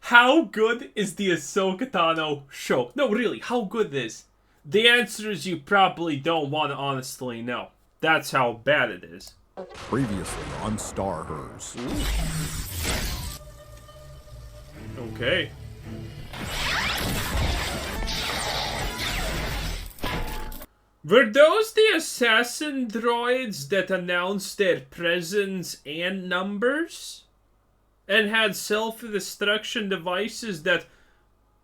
how good is the Ahsoka Tano show? No, really, how good is? The answer is you probably don't want to honestly know. That's how bad it is. Previously on Star Hers. Okay. Were those the assassin droids that announced their presence and numbers? And had self-destruction devices that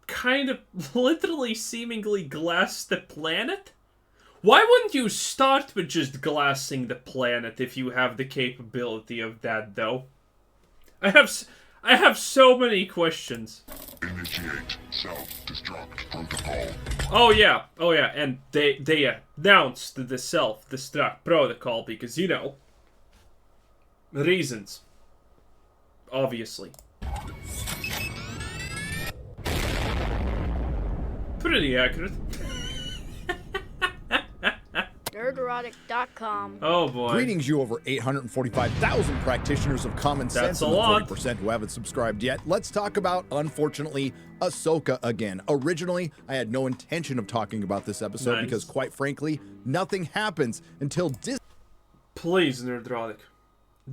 kind of literally seemingly glassed the planet? Why wouldn't you start with just glassing the planet if you have the capability of that, though? I have so many questions. Initiate self-destruct protocol. Oh yeah, and they announced the self-destruct protocol because, you know, reasons. Obviously. Pretty accurate. Nerderotic.com. Oh boy. Greetings, you over 845,000 practitioners of common sense. That's a and the lot. 40% who haven't subscribed yet. Let's talk about, unfortunately, Ahsoka again. Originally, I had no intention of talking about this episode because, quite frankly, nothing happens until Disney. Please, Nerdrotic.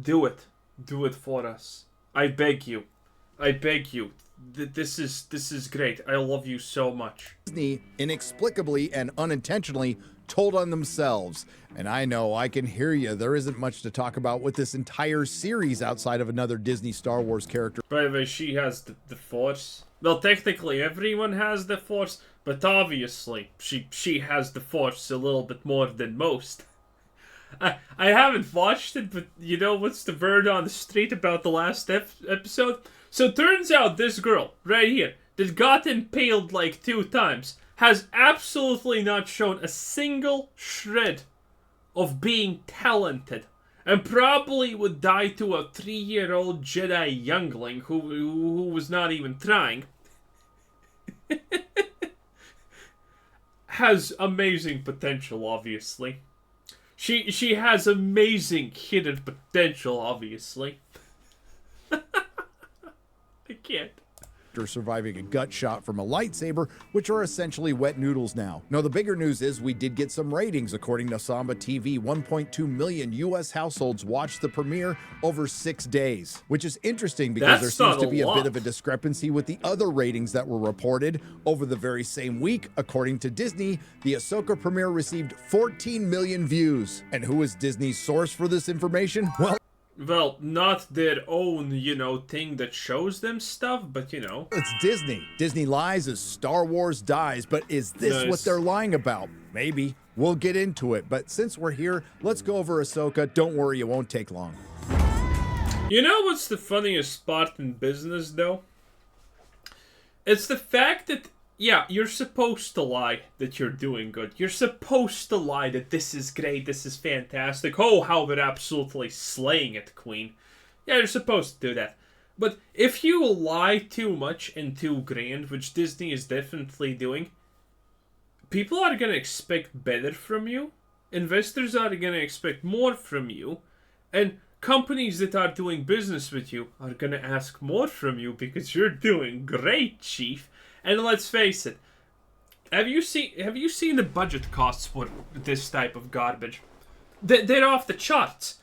Do it. Do it for us. I beg you. I beg you. This is great. I love you so much. Disney inexplicably and unintentionally told on themselves. And I know, I can hear you. There isn't much to talk about with this entire series outside of another Disney Star Wars character. By the way, she has the Force. Well, technically everyone has the Force, but obviously she has the Force a little bit more than most. I haven't watched it, but you know what's the word on the street about the last episode? So turns out this girl, right here, that got impaled like 2 times, has absolutely not shown a single shred of being talented. And probably would die to a 3-year-old Jedi youngling who was not even trying. Has amazing potential, obviously. She has amazing hidden potential, obviously. I can't. Surviving a gut shot from a lightsaber, which are essentially wet noodles now. No, the bigger news is we did get some ratings. According to Samba TV, 1.2 million U.S. households watched the premiere over 6 days, which is interesting because there seems to be a bit of a discrepancy with the other ratings that were reported over the very same week. According to Disney, the Ahsoka premiere received 14 million views. And who is Disney's source for this information? Well, not their own, you know, thing that shows them stuff, but you know. It's Disney. Disney lies as Star Wars dies, but is this what they're lying about? Maybe. We'll get into it, but since we're here, let's go over Ahsoka. Don't worry, it won't take long. You know what's the funniest part in business, though? It's the fact that, yeah, you're supposed to lie that you're doing good. You're supposed to lie that this is great, this is fantastic. Oh, how we're absolutely slaying it, Queen. Yeah, you're supposed to do that. But if you lie too much and too grand, which Disney is definitely doing, people are going to expect better from you. Investors are going to expect more from you. And companies that are doing business with you are going to ask more from you because you're doing great, Chief. And let's face it, have you seen the budget costs for this type of garbage? They're off the charts.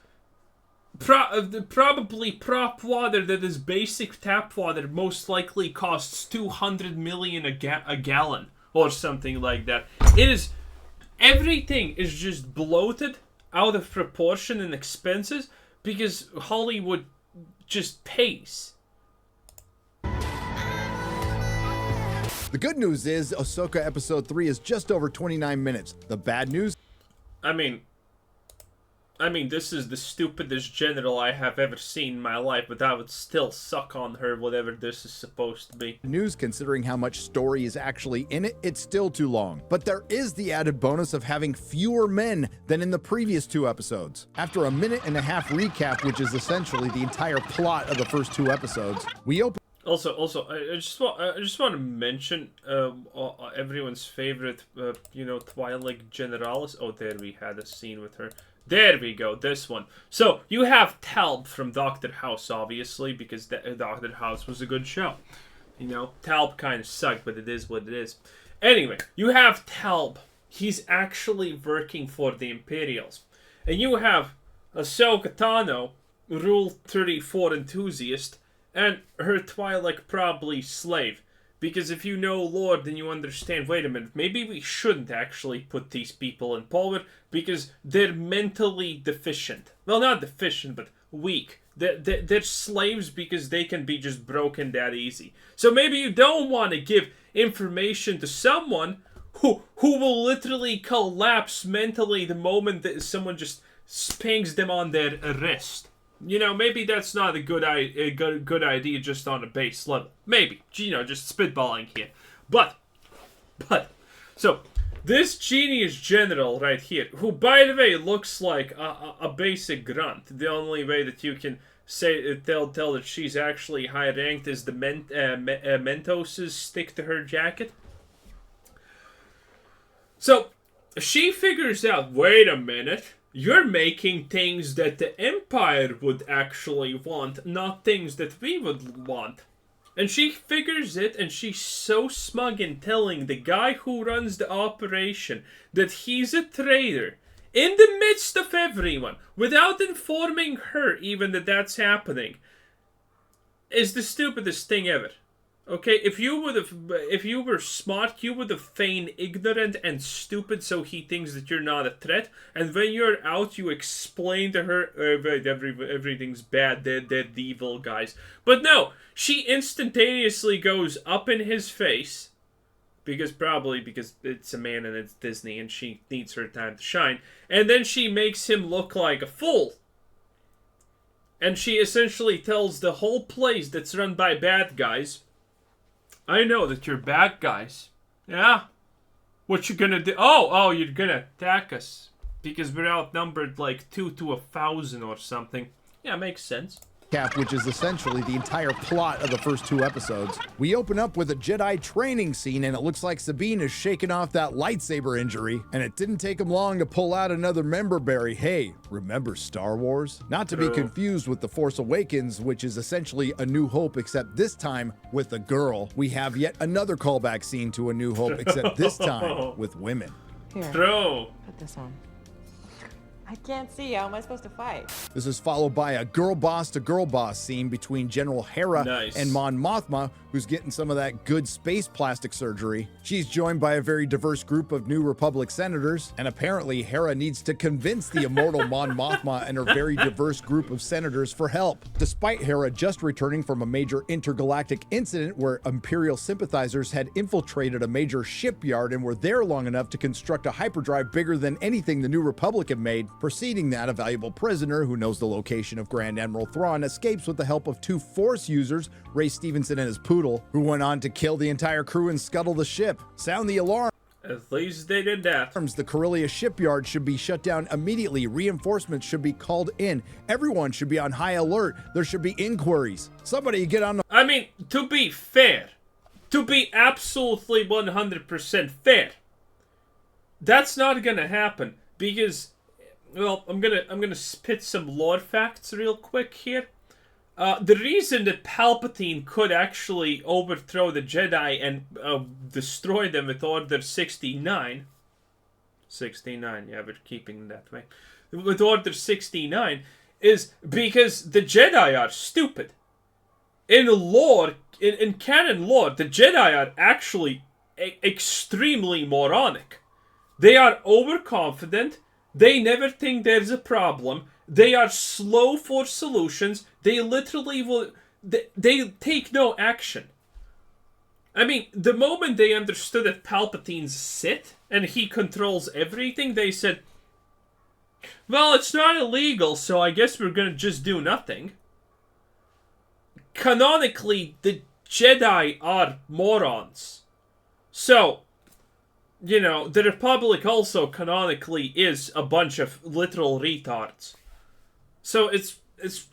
Probably prop water that is basic tap water most likely costs 200 million a gallon or something like that. Everything is just bloated out of proportion in expenses because Hollywood just pays. The good news is Ahsoka Episode 3 is just over 29 minutes. The bad news? I mean, this is the stupidest general I have ever seen in my life, but I would still suck on her, whatever this is supposed to be. News, considering how much story is actually in it, it's still too long. But there is the added bonus of having fewer men than in the previous 2 episodes. After a 1.5-minute recap, which is essentially the entire plot of the first 2 episodes, we open. Also, I just want to mention everyone's favorite, Twilight Generalis. Oh, there we had a scene with her. There we go, this one. So, you have Talb from Dr. House, obviously, because Dr. House was a good show. You know, Talb kind of sucked, but it is what it is. Anyway, you have Talb. He's actually working for the Imperials. And you have Ahsoka Tano, Rule 34 enthusiast, and her Twi'lek probably slave. Because if you know Lord, then you understand, wait a minute, maybe we shouldn't actually put these people in power because they're mentally deficient. Well, not deficient, but weak. They're slaves because they can be just broken that easy. So maybe you don't want to give information to someone who will literally collapse mentally the moment that someone just spanks them on their wrist. You know, maybe that's not a good idea just on a base level. Maybe, you know, just spitballing here. But, so, this genius general right here, who, by the way, looks like a basic grunt. The only way that you can tell that she's actually high ranked is the Mentoses stick to her jacket. So, she figures out, wait a minute, you're making things that the Empire would actually want, not things that we would want. And she figures it, and she's so smug in telling the guy who runs the operation that he's a traitor in the midst of everyone, without informing her even that that's happening, is the stupidest thing ever. Okay, if you were smart, you would have feigned ignorant and stupid so he thinks that you're not a threat. And when you're out, you explain to her, everything's bad, they're the evil guys. But no, she instantaneously goes up in his face, because it's a man and it's Disney and she needs her time to shine. And then she makes him look like a fool. And she essentially tells the whole place that's run by bad guys, I know that you're bad guys. Yeah? What you gonna do? Oh, you're gonna attack us. Because we're outnumbered like 2 to 1,000 or something. Yeah, makes sense. Which is essentially the entire plot of the first 2 episodes. We open up with a Jedi training scene, and it looks like Sabine is shaking off that lightsaber injury, and it didn't take him long to pull out another member berry. Hey, remember Star Wars? Not to be confused with The Force Awakens, which is essentially A New Hope, except this time with a girl. We have yet another callback scene to A New Hope, except this time with women. Here, Bro. put this on. I can't see. How am I supposed to fight? This is followed by a girl boss to girl boss scene between General Hera and Mon Mothma, who's getting some of that good space plastic surgery. She's joined by a very diverse group of New Republic senators, and apparently Hera needs to convince the immortal Mon Mothma and her very diverse group of senators for help. Despite Hera just returning from a major intergalactic incident where Imperial sympathizers had infiltrated a major shipyard and were there long enough to construct a hyperdrive bigger than anything the New Republic had made, preceding that, a valuable prisoner who knows the location of Grand Admiral Thrawn escapes with the help of 2 Force users, Ray Stevenson and his poodle, who went on to kill the entire crew and scuttle the ship. Sound the alarm. At least they did that. The Corellia shipyard should be shut down immediately. Reinforcements should be called in. Everyone should be on high alert. There should be inquiries. Somebody get on the... I mean, to be fair, to be absolutely 100% fair, that's not gonna happen because... Well, I'm gonna spit some lore facts real quick here. The reason that Palpatine could actually overthrow the Jedi and destroy them with Order 69... 69, yeah, we're keeping that way. With Order 69 is because the Jedi are stupid. In lore, in canon lore, the Jedi are actually extremely moronic. They are overconfident. They never think there's a problem. They are slow for solutions. They literally will... They take no action. I mean, the moment they understood that Palpatine's Sith and he controls everything, they said, well, it's not illegal, so I guess we're gonna just do nothing. Canonically, the Jedi are morons. So... You know, the Republic also canonically is a bunch of literal retards. So it's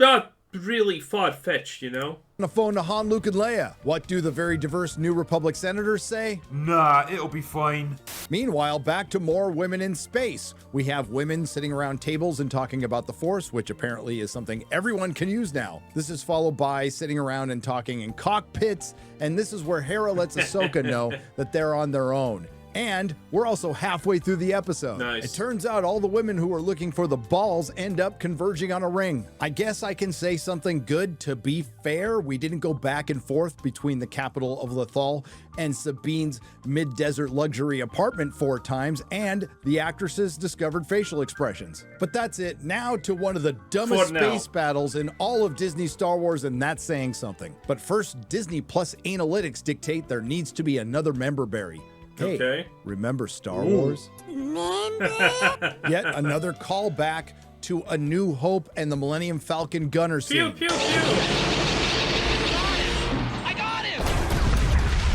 not really far-fetched, you know? On the phone to Han, Luke, and Leia. What do the very diverse New Republic senators say? Nah, it'll be fine. Meanwhile, back to more women in space. We have women sitting around tables and talking about the Force, which apparently is something everyone can use now. This is followed by sitting around and talking in cockpits, and this is where Hera lets Ahsoka know that they're on their own. And we're also halfway through the episode. Nice. It turns out all the women who are looking for the balls end up converging on a ring. I guess I can say something good. To be fair, we didn't go back and forth between the capital of Lothal and Sabine's mid-desert luxury apartment 4 times, and the actresses discovered facial expressions. But that's it. Now to one of the dumbest space battles in all of Disney Star Wars, and that's saying something. But first, Disney Plus analytics dictate there needs to be another member berry. Hey, Okay. remember Star Wars? Yet another callback to A New Hope and the Millennium Falcon gunner Pew, scene. pew, pew! I got him!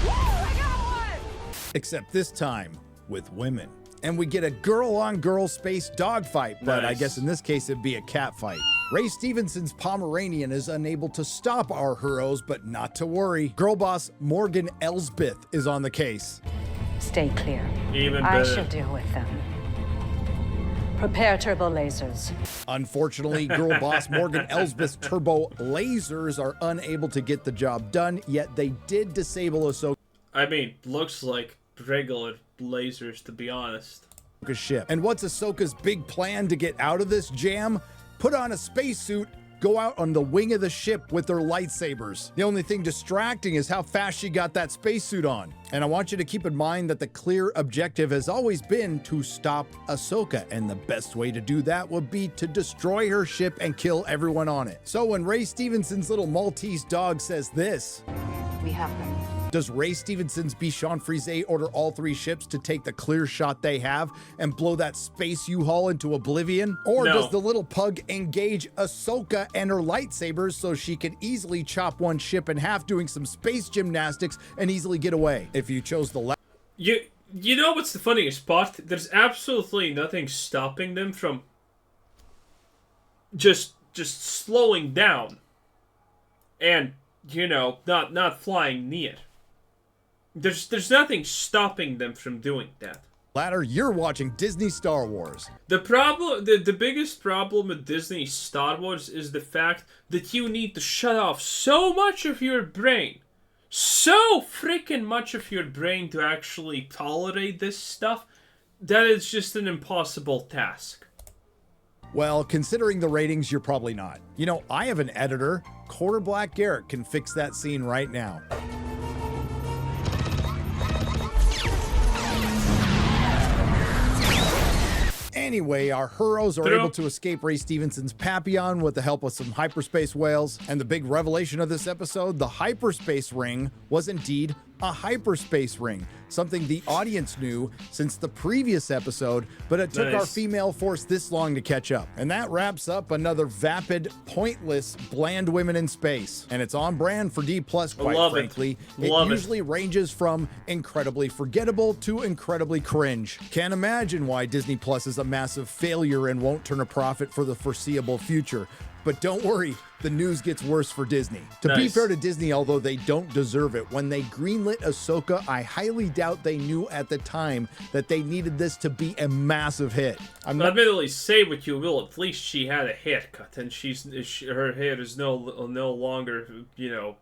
Woo! I got one! Except this time with women. And we get a girl-on-girl space dogfight, but I Nice. guess in this case it'd be a cat fight. Ray Stevenson's Pomeranian is unable to stop our heroes, but not to worry. Girl boss Morgan Elsbeth is on the case. Stay clear. Even I better. shall deal with them. Prepare turbo lasers. Unfortunately, girl boss Morgan Elsbeth's turbo lasers are unable to get the job done, yet they did disable Ahsoka's I mean, looks like regular lasers, to be honest. ship. And what's Ahsoka's big plan to get out of this jam? Put on a spacesuit, go out on the wing of the ship with their lightsabers. The only thing distracting is how fast she got that spacesuit on. And I want you to keep in mind that the clear objective has always been to stop Ahsoka, and the best way to do that would be to destroy her ship and kill everyone on it. So when Ray Stevenson's little Maltese dog says this, We have them. does Ray Stevenson's Bichon Frise order all 3 ships to take the clear shot they have and blow that space U-Haul into oblivion? Or No. does the little pug engage Ahsoka and her lightsabers so she can easily chop one ship in half doing some space gymnastics and easily get away? If you chose the left, You know what's the funniest part? There's absolutely nothing stopping them from just slowing down and, you know, not flying near. There's nothing stopping them from doing that. ladder, you're watching Disney Star Wars. The biggest problem with Disney Star Wars is the fact that you need to shut off so much of your brain. So freaking much of your brain to actually tolerate this stuff that it's just an impossible task. Well, considering the ratings, you're probably not. You know, I have an editor. Quarter Black Garrett can fix that scene right now. Anyway, our heroes are able to escape Ray Stevenson's Papillon with the help of some hyperspace whales. And the big revelation of this episode, the hyperspace ring was indeed a hyperspace ring. Something the audience knew since the previous episode, but it took our female force this long to catch up. And that wraps up another vapid, pointless, bland women in space. And it's on brand for D+, quite frankly. It usually ranges from incredibly forgettable to incredibly cringe. Can't imagine why Disney Plus is a massive failure and won't turn a profit for the foreseeable future. But don't worry, the news gets worse for Disney. To be fair to Disney, although they don't deserve it, when they greenlit Ahsoka, I highly doubt they knew at the time that they needed this to be a massive hit. Admittedly, say what you will, at least she had a haircut, and her hair is no longer, you know,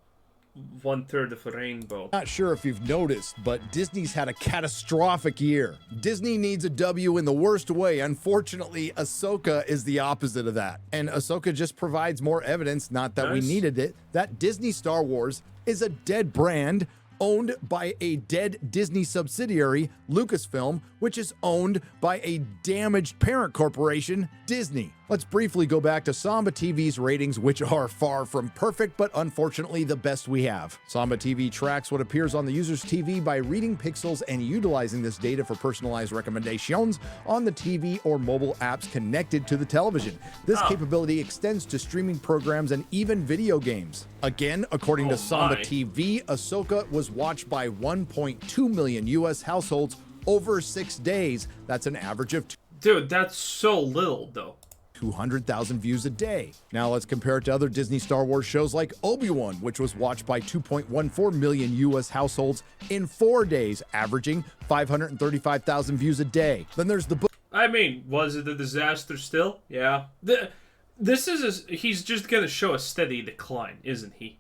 1/3 of a rainbow. Not sure if you've noticed, but Disney's had a catastrophic year. Disney needs a W in the worst way. Unfortunately, Ahsoka is the opposite of that. And Ahsoka just provides more evidence, not that we needed it, that Disney Star Wars is a dead brand owned by a dead Disney subsidiary, Lucasfilm, which is owned by a damaged parent corporation, Disney. Let's briefly go back to Samba TV's ratings, which are far from perfect, but unfortunately the best we have. Samba TV tracks what appears on the user's TV by reading pixels and utilizing this data for personalized recommendations on the TV or mobile apps connected to the television. This capability extends to streaming programs and even video games. Again, according to Samba TV, Ahsoka was watched by 1.2 million US households over 6 days. That's an average of Dude, that's so little, though. 200,000 views a day. Now let's compare it to other Disney Star Wars shows like Obi-Wan, which was watched by 2.14 million U.S. households in 4 days, averaging 535,000 views a day. Then there's the book. I mean, was it a disaster still? Yeah. He's just gonna show a steady decline, isn't he?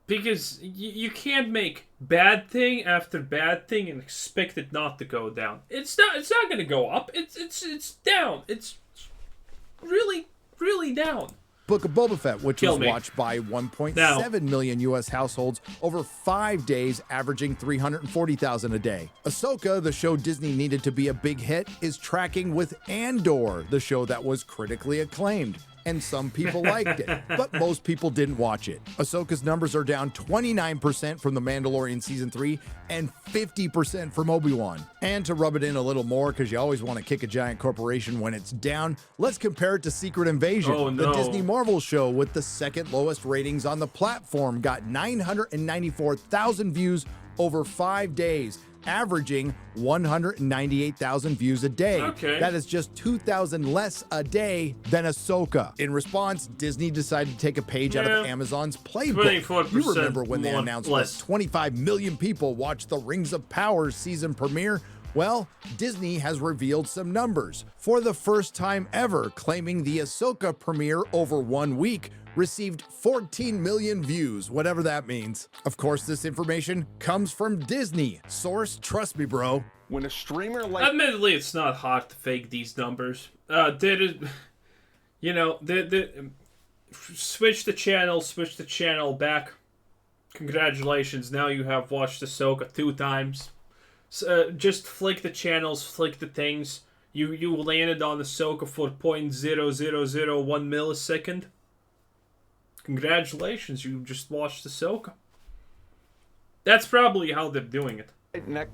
Because you can't make bad thing after bad thing and expect it not to go down. It's not gonna go up. It's down. It's really down. Book of Boba Fett, which was watched by 1.7 million U.S. households over 5 days, averaging 340,000 a day. Ahsoka, the show Disney needed to be a big hit, is tracking with Andor, the show that was critically acclaimed. And some people liked it, but most people didn't watch it. Ahsoka's numbers are down 29% from The Mandalorian Season 3 and 50% from Obi-Wan. And to rub it in a little more, because you always want to kick a giant corporation when it's down, let's compare it to Secret Invasion. Oh, no. The Disney Marvel show with the second lowest ratings on the platform got 994,000 views over 5 days, averaging 198,000 views a day. Okay. That is just 2,000 less a day than Ahsoka. In response, Disney decided to take a page out of Amazon's playbook. 24% You remember when they announced less. that 25 million people watched the Rings of Power season premiere? Well, Disney has revealed some numbers. For the first time ever, claiming the Ahsoka premiere over 1 week received 14 million views, whatever that means. Of course, this information comes from Disney. Source, trust me, bro. When a streamer like... Admittedly, it's not hard to fake these numbers. Switch the channel back. Congratulations, now you have watched Ahsoka 2 times. Just flick the channels, flick the things. You landed on Ahsoka for 0.0001 millisecond. Congratulations, you just watched Ahsoka. That's probably how they're doing it.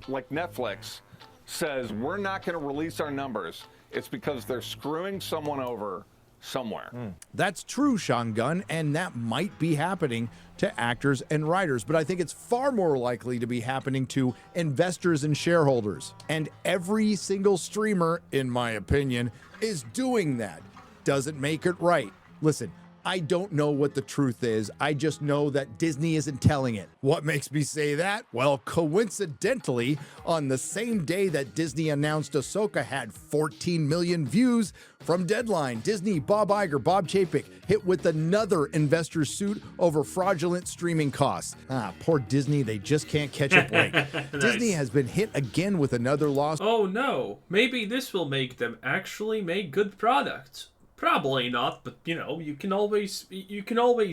Like Netflix says, we're not going to release our numbers. It's because they're screwing someone over somewhere. That's true, Sean Gunn, and that might be happening to actors and writers, but I think it's far more likely to be happening to investors and shareholders. And every single streamer, in my opinion, is doing that. Doesn't make it right. Listen, I don't know what the truth is. I just know that Disney isn't telling it. What makes me say that? Well, coincidentally, on the same day that Disney announced Ahsoka had 14 million views from Deadline, Disney, Bob Iger, Bob Chapek hit with another investor suit over fraudulent streaming costs. Poor Disney, they just can't catch a break. Nice. Disney has been hit again with another lawsuit. Oh no, maybe this will make them actually make good products. Probably not, but you can always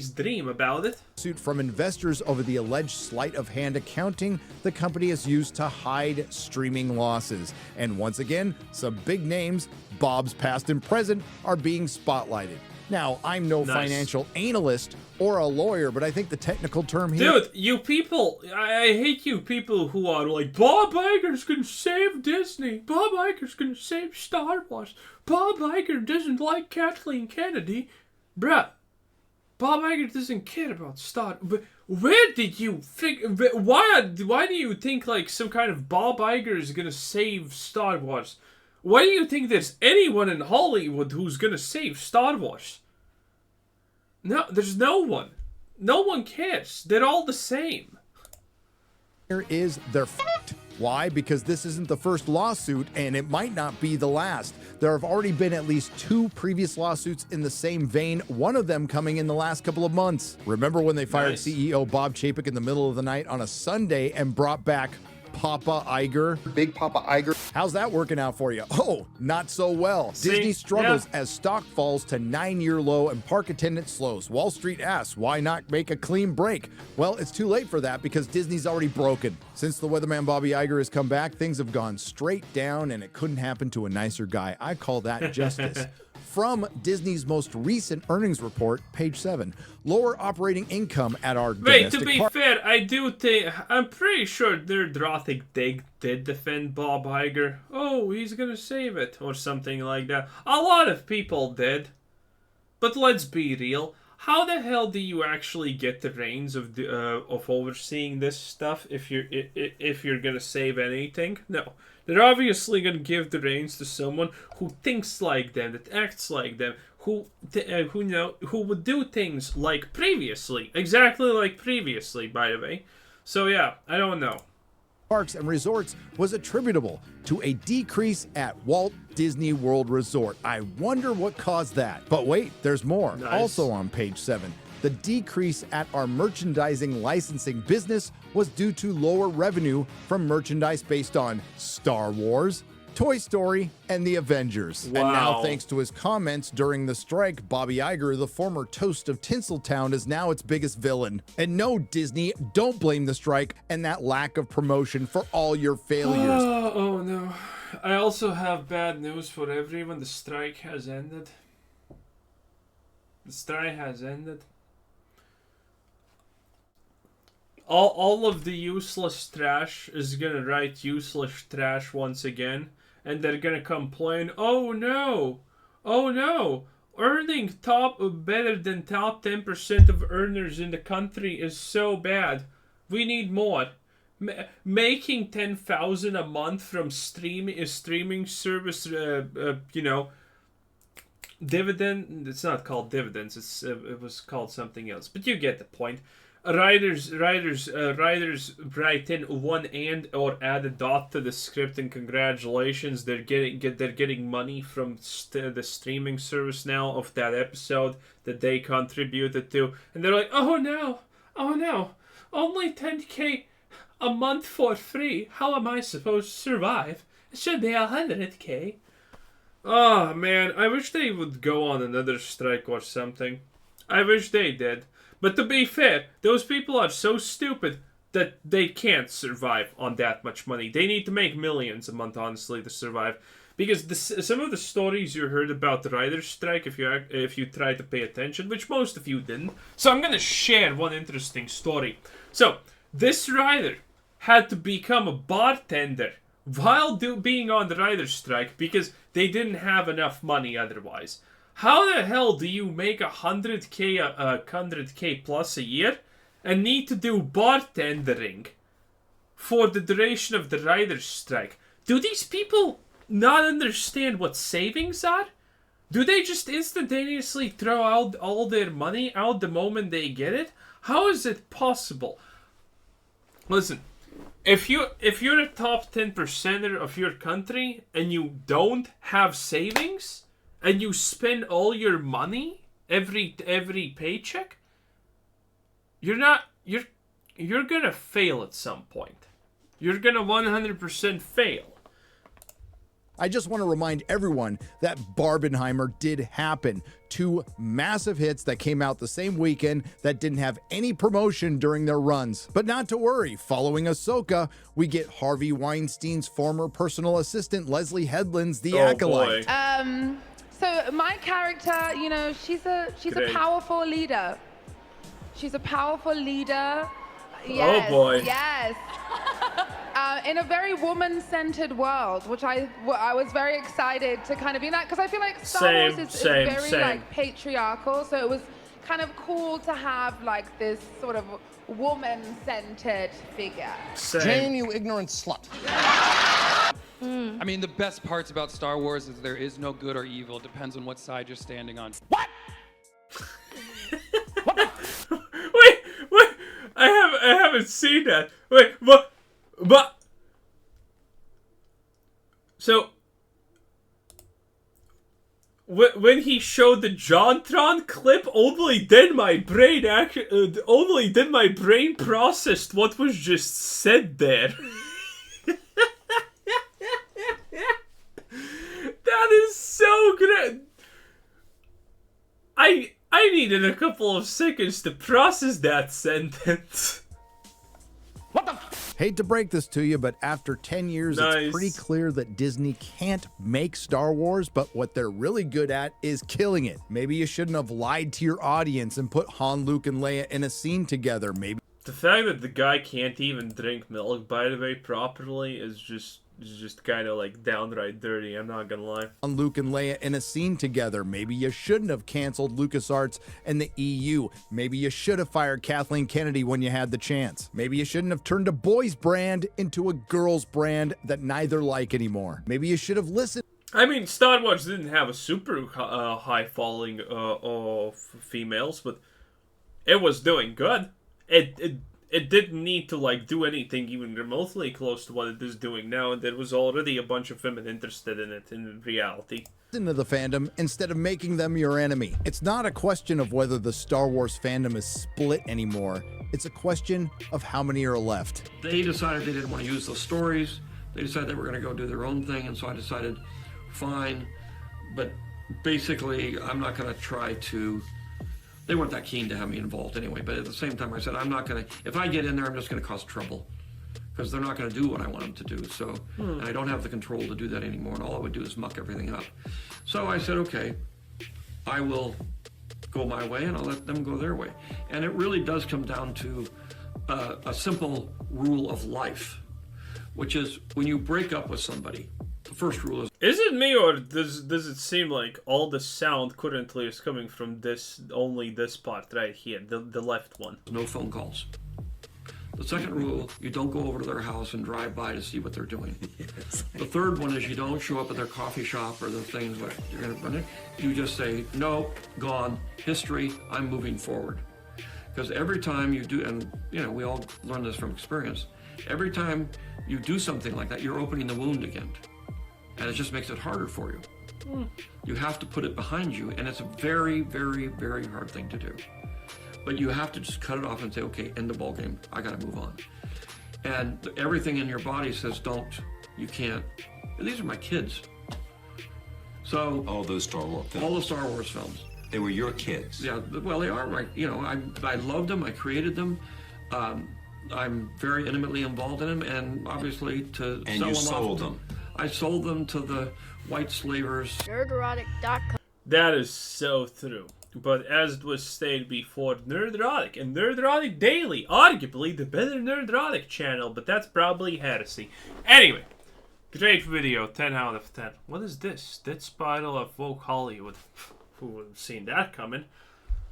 dream about it. Suit from investors over the alleged sleight of hand accounting the company has used to hide streaming losses. And once again, some big names, Bob's past and present, are being spotlighted. Now, I'm no financial analyst or a lawyer, but I think the technical term here... Dude, you people, I hate you people who are like, Bob Iger's gonna save Disney. Bob Iger's gonna save Star Wars. Bob Iger doesn't like Kathleen Kennedy. Bruh, Bob Iger doesn't care about Star... Where did you think... Why do you think like some kind of Bob Iger is gonna save Star Wars? Why do you think there's anyone in Hollywood who's gonna save Star Wars? No, there's no one. No one cares. They're all the same. Here is they're f***ed. Why? Because this isn't the first lawsuit, and it might not be the last. There have already been at least 2 previous lawsuits in the same vein, one of them coming in the last couple of months. Remember when they fired CEO Bob Chapek in the middle of the night on a Sunday and brought back Papa Iger? Big Papa Iger. How's that working out for you? Oh, not so well. Disney struggles as stock falls to 9-year low and park attendance slows. Wall Street asks, why not make a clean break? Well, it's too late for that because Disney's already broken. Since the weatherman Bobby Iger has come back, things have gone straight down, and it couldn't happen to a nicer guy. I call that justice. From Disney's most recent earnings report, page 7, lower operating income at our Wait, to be fair, I'm pretty sure their Drothic Dig did defend Bob Iger. Oh, he's gonna save it, or something like that. A lot of people did. But let's be real. How the hell do you actually get the reins of overseeing this stuff if you're gonna save anything? No. They're obviously going to give the reins to someone who thinks like them, that acts like them, who would do things like previously, exactly like previously, by the way. So yeah, I don't know. Parks and resorts was attributable to a decrease at Walt Disney World Resort. I wonder what caused that. But wait, there's more. Nice. Also on page 7, the decrease at our merchandising licensing business was due to lower revenue from merchandise based on Star Wars, Toy Story, and the Avengers. Wow. And now, thanks to his comments during the strike, Bobby Iger, the former toast of Tinseltown, is now its biggest villain. And no, Disney, don't blame the strike and that lack of promotion for all your failures. Oh no. I also have bad news for everyone. The strike has ended. The strike has ended. All of the useless trash is gonna write useless trash once again, and they're gonna complain, oh no, earning better than top 10% of earners in the country is so bad. We need more. Making 10,000 a month from streaming service, dividend. It's not called dividends. It was called something else. But you get the point. Writers write in one and or add a dot to the script, and congratulations, they're getting money from the streaming service now of that episode that they contributed to, and they're like, oh no, only 10K a month for free. How am I supposed to survive? It should be 100K. Oh man, I wish they would go on another strike or something. I wish they did. But to be fair, those people are so stupid that they can't survive on that much money. They need to make millions a month, honestly, to survive. Because some of the stories you heard about the writer's strike, if you try to pay attention, which most of you didn't. So I'm going to share one interesting story. So, this writer had to become a bartender while being on the writer's strike because they didn't have enough money otherwise. How the hell do you make 100K plus a year and need to do bartending for the duration of the writer's strike? Do these people not understand what savings are? Do they just instantaneously throw out all their money out the moment they get it? How is it possible? Listen, if you're a top 10%er of your country and you don't have savings, and you spend all your money every paycheck, you're gonna fail at some point. You're gonna 100% fail. I just want to remind everyone that Barbenheimer did happen. 2 massive hits that came out the same weekend that didn't have any promotion during their runs. But not to worry, following Ahsoka, we get Harvey Weinstein's former personal assistant, Leslie Headland's The Acolyte. Boy. So my character, she's a powerful leader. She's a powerful leader. Yes, oh boy. Yes. In a very woman-centered world, which I was very excited to kind of be in that, because I feel like Star Wars is very like patriarchal, so it was kind of cool to have like this sort of woman-centered figure. Jane, you ignorant slut. I mean, the best parts about Star Wars is there is no good or evil. It depends on what side you're standing on. What? Wait! I haven't seen that. Wait, but so when he showed the JonTron clip, only then my brain processed what was just said there. That is so good. I needed a couple of seconds to process that sentence. What the? Hate to break this to you, but after 10 years, Nice. It's pretty clear that Disney can't make Star Wars, but what they're really good at is killing it. Maybe you shouldn't have lied to your audience and put Han, Luke, and Leia in a scene together. Maybe The fact that the guy can't even drink milk, by the way, properly is just kind of like downright dirty. I'm not gonna lie. Han, Luke, and Leia in a scene together. Maybe you shouldn't have canceled LucasArts and the EU. Maybe you should have fired Kathleen Kennedy when you had the chance. Maybe you shouldn't have turned a boys brand into a girls brand that neither like anymore. Maybe you should have listened. I mean, Star Wars didn't have a super high following of females, but it was doing good. It didn't need to like do anything even remotely close to what it is doing now, and there was already a bunch of women interested in it in reality. Into the fandom instead of making them your enemy. It's not a question of whether the Star Wars fandom is split anymore. It's a question of how many are left. They decided they didn't want to use those stories. They decided they were going to go do their own thing, and so I decided, fine. But basically, I'm not going to try to... They weren't that keen to have me involved anyway, but at the same time I said, I'm not going to... If I get in there, I'm just going to cause trouble. Because they're not going to do what I want them to do. So, and I don't have the control to do that anymore, and all I would do is muck everything up. So I said, okay, I will go my way, and I'll let them go their way. And it really does come down to a simple rule of life, which is when you break up with somebody, the first rule is it me, or does it seem like all the sound currently is coming from only this part right here, the left one? No phone calls. The second rule, you don't go over to their house and drive by to see what they're doing. Yes. The third one is you don't show up at their coffee shop or the things where you're going to run it. You just say, no, gone, history, I'm moving forward. Because every time you do, and you know, we all learn this from experience, every time you do something like that, you're opening the wound again. And it just makes it harder for you. You have to put it behind you, and it's a very, very, very hard thing to do. But you have to just cut it off and say, okay, end the ball game. I got to move on. And everything in your body says, don't, you can't. And these are my kids. So all those Star Wars films. All the Star Wars films. They were your kids. Yeah, well, they are right. You know, I loved them. I created them. I'm very intimately involved in them, and obviously to and sell you them sold off, them. I sold them to the white slavers. Nerderotic.com. That is so true. But as it was stated before, Nerderotic and Nerderotic Daily, arguably the better Nerderotic channel, but that's probably heresy. Anyway, great video, 10 out of 10. What is this? Dead Spiral of Woke Hollywood. Who would have seen that coming?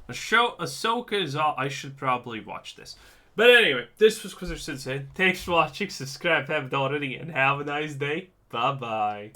Ahsoka is all. I should probably watch this. But anyway, this was Quizzer Sensei. Thanks for watching, subscribe if you haven't already, and have a nice day. Bye-bye.